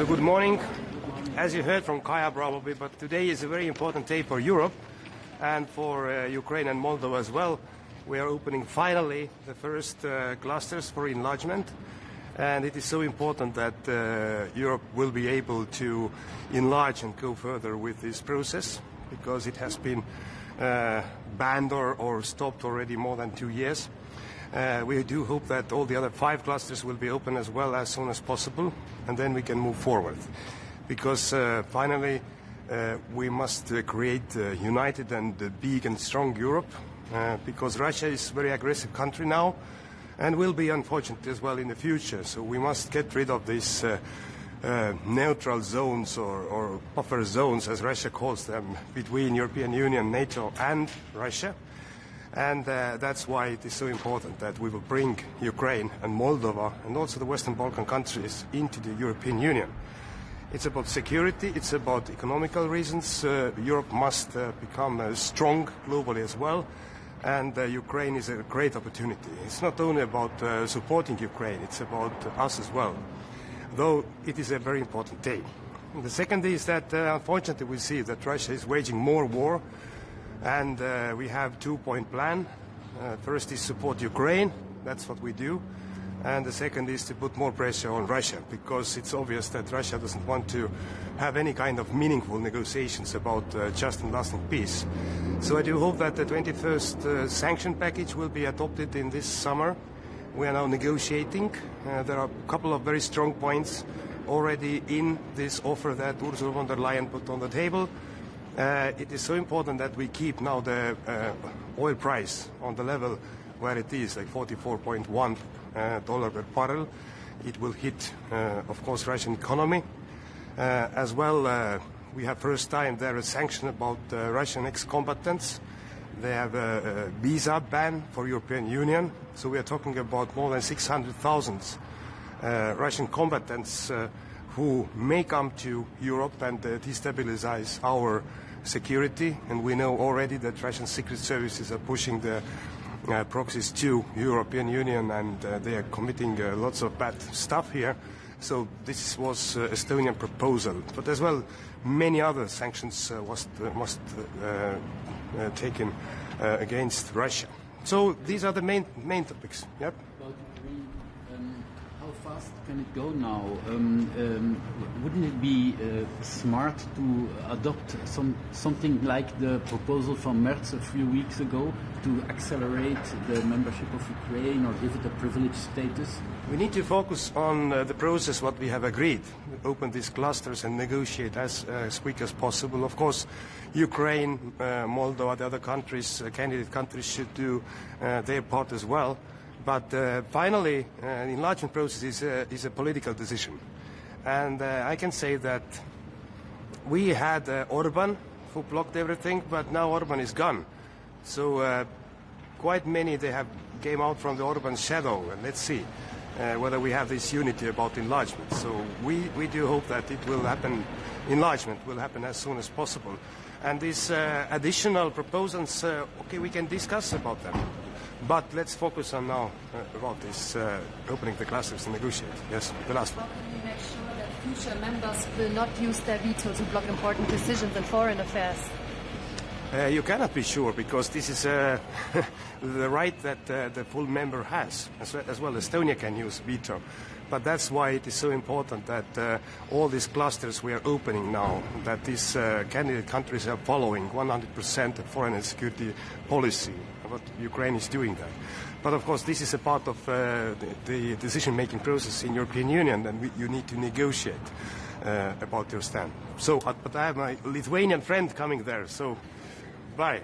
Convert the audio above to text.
So good morning. As you heard from Kaya probably, but today is a very important day for Europe and for Ukraine and Moldova as well. We are opening finally the first clusters for enlargement, and it is so important that Europe will be able to enlarge and go further with this process, because it has been banned or stopped already more than 2 years. We do hope that all the other 5 clusters will be open as well as soon as possible, and then we can move forward. Because finally we must create a united and big and strong Europe, because Russia is a very aggressive country now and will be unfortunate as well in the future. So we must get rid of these neutral zones or buffer zones, as Russia calls them, between European Union, NATO and Russia. And that's why it is so important that we will bring Ukraine and Moldova and also the Western Balkan countries into the European Union. It's about security, it's about economical reasons. Europe must become strong globally as well, and Ukraine is a great opportunity. It's not only about supporting Ukraine, it's about us as well, though it is a very important day. And the second is that unfortunately we see that Russia is waging more war. And we have a 2-point plan. First is support Ukraine, that's what we do. And the second is to put more pressure on Russia, because it's obvious that Russia doesn't want to have any kind of meaningful negotiations about just and lasting peace. So I do hope that the 21st sanction package will be adopted in this summer. We are now negotiating. There are a couple of very strong points already in this offer that Ursula von der Leyen put on the table. It is so important that we keep now the oil price on the level where it is, like $44.1 per barrel. It will hit, of course, Russian economy. As well, we have first time there a sanction about Russian ex-combatants. They have a visa ban for European Union. So we are talking about more than 600,000 Russian combatants who may come to Europe and destabilize our security. And we know already that Russian secret services are pushing the proxies to European Union, and they are committing lots of bad stuff here. So this was Estonian proposal. But as well, many other sanctions must taken against Russia. So these are the main topics. Yep. How fast can it go now? Wouldn't it be smart to adopt something like the proposal from Merz a few weeks ago to accelerate the membership of Ukraine or give it a privileged status? We need to focus on the process, what we have agreed. Open these clusters and negotiate as quick as possible. Of course, Ukraine, Moldova, the other countries, candidate countries should do their part as well. But finally, the enlargement process is a political decision. And I can say that we had Orban who blocked everything, but now Orban is gone. So quite many, they have came out from the Orban shadow, and let's see whether we have this unity about enlargement. So we do hope that it will happen, enlargement will happen as soon as possible. And these additional proposals, okay, we can discuss about them. But let's focus on now about this opening the clusters and negotiate. Yes, the last one. How can we make sure that future members will not use their veto to block important decisions in foreign affairs? You cannot be sure, because this is the right that the full member has. As well, Estonia can use veto. But that's why it is so important that all these clusters we are opening now, that these candidate countries are following 100% the foreign and security policy. But Ukraine is doing that. But of course, this is a part of the decision-making process in European Union, and you need to negotiate about your stand. So, but I have my Lithuanian friend coming there, so bye.